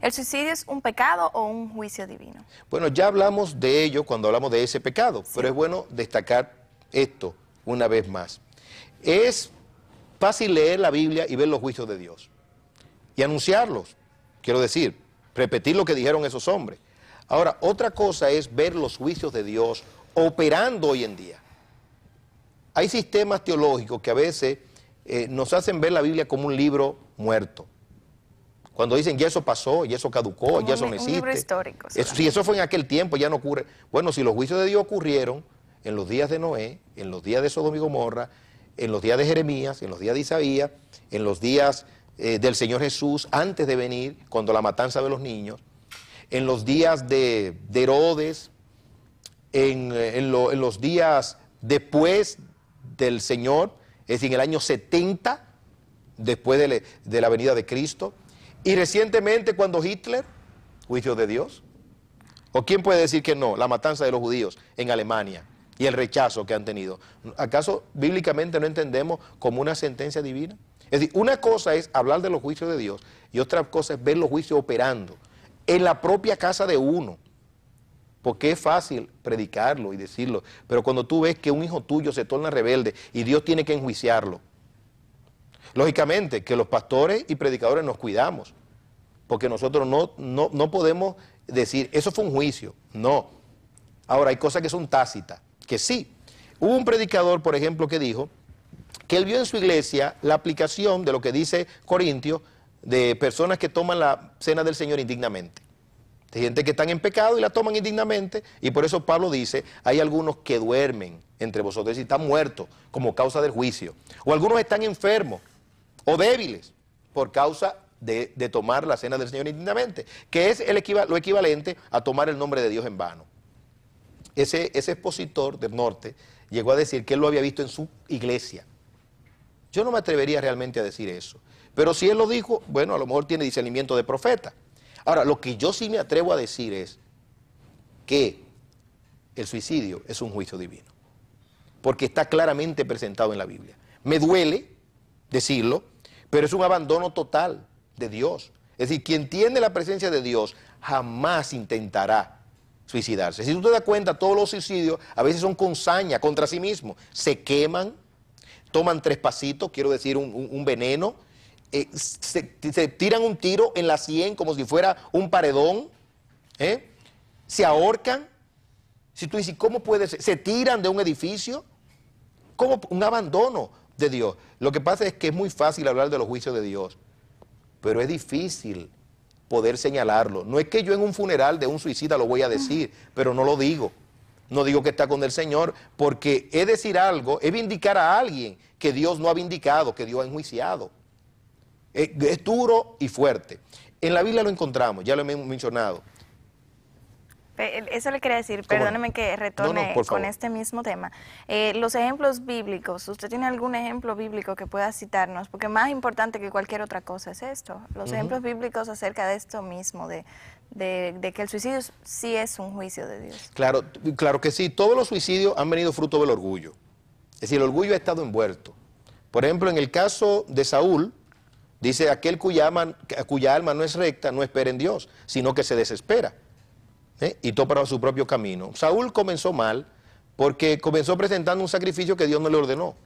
¿El suicidio es un pecado o un juicio divino? Bueno, ya hablamos de ello cuando hablamos de ese pecado, Sí. pero es bueno destacar esto una vez más. Es fácil leer la Biblia y ver los juicios de Dios y anunciarlos, quiero decir, repetir lo que dijeron esos hombres. Ahora, otra cosa es ver los juicios de Dios operando hoy en día. Hay sistemas teológicos que a veces nos hacen ver la Biblia como un libro muerto. Cuando dicen, ya eso pasó, ya eso caducó, Como ya eso no un existe. libro histórico. Eso, si eso fue en aquel tiempo, ya no ocurre. Bueno, si los juicios de Dios ocurrieron en los días de Noé, en los días de Sodoma y Gomorra, en los días de Jeremías, en los días de Isaías, en los días del Señor Jesús, antes de venir, cuando la matanza de los niños, en los días de Herodes, en los días después del Señor, es decir, en el año 70, después de la venida de Cristo, y recientemente cuando Hitler, juicio de Dios. ¿O quién puede decir que no? La matanza de los judíos en Alemania y el rechazo que han tenido. ¿Acaso bíblicamente no entendemos como una sentencia divina? Es decir, una cosa es hablar de los juicios de Dios y otra cosa es ver los juicios operando en la propia casa de uno. Porque es fácil predicarlo y decirlo, pero cuando tú ves que un hijo tuyo se torna rebelde y Dios tiene que enjuiciarlo, lógicamente que los pastores y predicadores nos cuidamos, porque nosotros no podemos decir, eso fue un juicio, no. Ahora, hay cosas que son tácitas, que sí. Hubo un predicador, por ejemplo, que dijo que él vio en su iglesia la aplicación de lo que dice Corintios, de personas que toman la cena del Señor indignamente. Hay gente que están en pecado y la toman indignamente, y por eso Pablo dice, hay algunos que duermen entre vosotros y están muertos como causa del juicio. O algunos están enfermos o débiles por causa de tomar la cena del Señor indignamente, que es lo equivalente a tomar el nombre de Dios en vano. Ese expositor del norte llegó a decir que él lo había visto en su iglesia. Yo no me atrevería realmente a decir eso, pero si él lo dijo, bueno, a lo mejor tiene discernimiento de profeta. Ahora, lo que yo sí me atrevo a decir es que el suicidio es un juicio divino, porque está claramente presentado en la Biblia. Me duele decirlo, pero es un abandono total de Dios. Es decir, quien tiene la presencia de Dios jamás intentará suicidarse. Si tú te das cuenta, todos los suicidios a veces son con saña contra sí mismos. Se queman, toman 3 pasitos, quiero decir un veneno, se tiran un tiro en la sien como si fuera un paredón, se ahorcan. Si tú dices, ¿cómo puede ser? Se tiran de un edificio, como un abandono de Dios. Lo que pasa es que es muy fácil hablar de los juicios de Dios, pero es difícil poder señalarlo. No es que yo en un funeral de un suicida lo voy a decir, pero no lo digo. No digo que está con el Señor, porque es decir algo, es vindicar a alguien que Dios no ha vindicado, que Dios ha enjuiciado. Es duro y fuerte. En la Biblia lo encontramos, ya lo hemos mencionado. Eso le quería decir, perdóneme que retorne con este mismo tema. Los ejemplos bíblicos, ¿usted tiene algún ejemplo bíblico que pueda citarnos? Porque más importante que cualquier otra cosa es esto, los ejemplos bíblicos acerca de esto mismo, de que el suicidio sí es un juicio de Dios. Claro, claro que sí, todos los suicidios han venido fruto del orgullo. Es decir, el orgullo ha estado envuelto. Por ejemplo, en el caso de Saúl, dice, aquel cuya alma no es recta, no espera en Dios, sino que se desespera. Y toma su propio camino. Saúl comenzó mal porque comenzó presentando un sacrificio que Dios no le ordenó,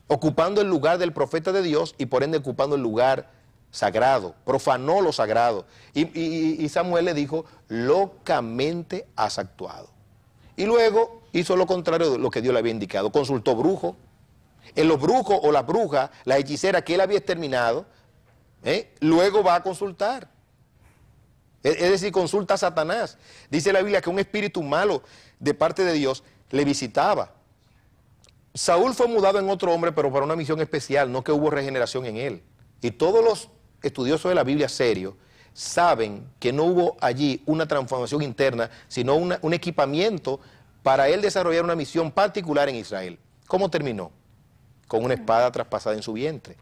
ocupando el lugar del profeta de Dios y por ende ocupando el lugar sagrado, profanó lo sagrado. Y Samuel le dijo, locamente has actuado. Y luego hizo lo contrario de lo que Dios le había indicado, consultó brujos. En los brujos o las brujas, la hechicera que él había exterminado, luego va a consultar. Es decir, consulta a Satanás. Dice la Biblia que un espíritu malo de parte de Dios le visitaba. Saúl fue mudado en otro hombre, pero para una misión especial, no que hubo regeneración en él. Y todos los estudiosos de la Biblia serios saben que no hubo allí una transformación interna, sino un equipamiento para él desarrollar una misión particular en Israel. ¿Cómo terminó? Con una espada traspasada en su vientre.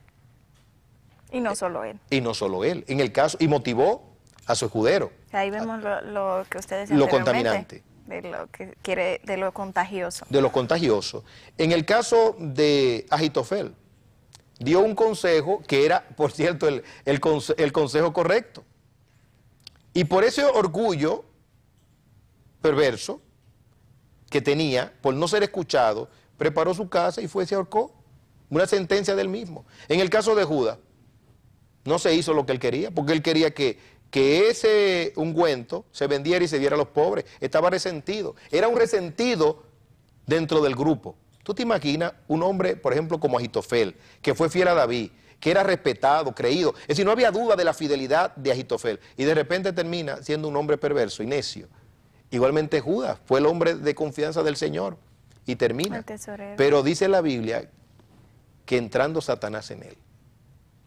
Y no solo él. Y no solo él. En el caso, y motivó a su escudero. Ahí vemos lo que ustedes decían lo contaminante. De lo contagioso. De lo contagioso. En el caso de Ahitofel, dio un consejo que era, por cierto, el consejo correcto. Y por ese orgullo perverso que tenía, por no ser escuchado, preparó su casa y fue y se ahorcó. Una sentencia del mismo. En el caso de Judas, no se hizo lo que él quería, porque él quería que ese ungüento se vendiera y se diera a los pobres. Estaba resentido. Era un resentido dentro del grupo. ¿Tú te imaginas un hombre, por ejemplo, como Ahitofel, que fue fiel a David, que era respetado, creído? Es decir, no había duda de la fidelidad de Ahitofel. Y de repente termina siendo un hombre perverso y necio. Igualmente Judas fue el hombre de confianza del Señor y termina. Pero dice la Biblia que entrando Satanás en él.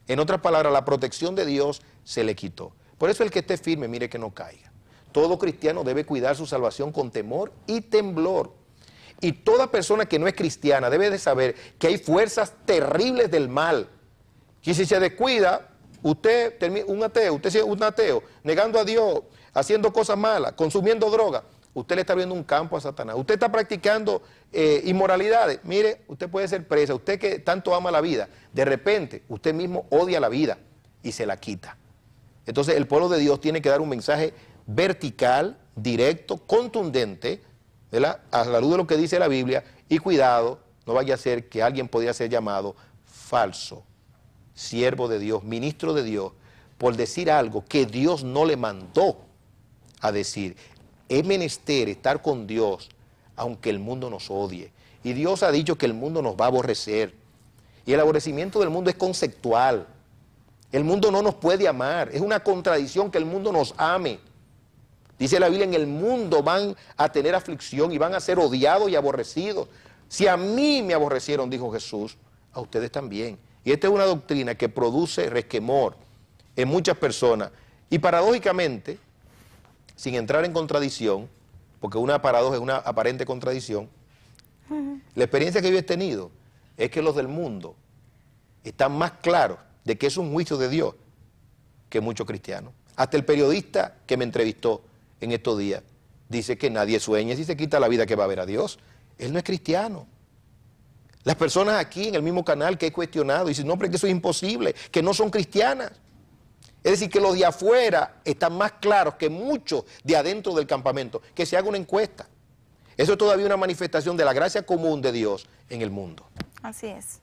En otras palabras, la protección de Dios se le quitó. Por eso el que esté firme, mire que no caiga. Todo cristiano debe cuidar su salvación con temor y temblor. Y toda persona que no es cristiana debe de saber que hay fuerzas terribles del mal. Y si se descuida, usted es un ateo, negando a Dios, haciendo cosas malas, consumiendo droga, usted le está abriendo un campo a Satanás. Usted está practicando inmoralidades. Mire, usted puede ser presa. Usted que tanto ama la vida, de repente usted mismo odia la vida y se la quita. Entonces el pueblo de Dios tiene que dar un mensaje vertical, directo, contundente, ¿verdad?, a la luz de lo que dice la Biblia, y cuidado, no vaya a ser que alguien podría ser llamado falso, siervo de Dios, ministro de Dios, por decir algo que Dios no le mandó a decir. Es menester estar con Dios, aunque el mundo nos odie. Y Dios ha dicho que el mundo nos va a aborrecer. Y el aborrecimiento del mundo es conceptual. El mundo no nos puede amar. Es una contradicción que el mundo nos ame. Dice la Biblia, en el mundo van a tener aflicción y van a ser odiados y aborrecidos. Si a mí me aborrecieron, dijo Jesús, a ustedes también. Y esta es una doctrina que produce resquemor en muchas personas. Y paradójicamente, sin entrar en contradicción, porque una paradoja es una aparente contradicción, la experiencia que yo he tenido es que los del mundo están más claros de que es un juicio de Dios que muchos cristianos. Hasta el periodista que me entrevistó en estos días dice que nadie sueña si se quita la vida que va a ver a Dios. Él no es cristiano. Las personas aquí en el mismo canal que he cuestionado dicen, no, pero que eso es imposible, que no son cristianas. Es decir, que los de afuera están más claros que muchos de adentro del campamento. Que se haga una encuesta. Eso es todavía una manifestación de la gracia común de Dios en el mundo. Así es.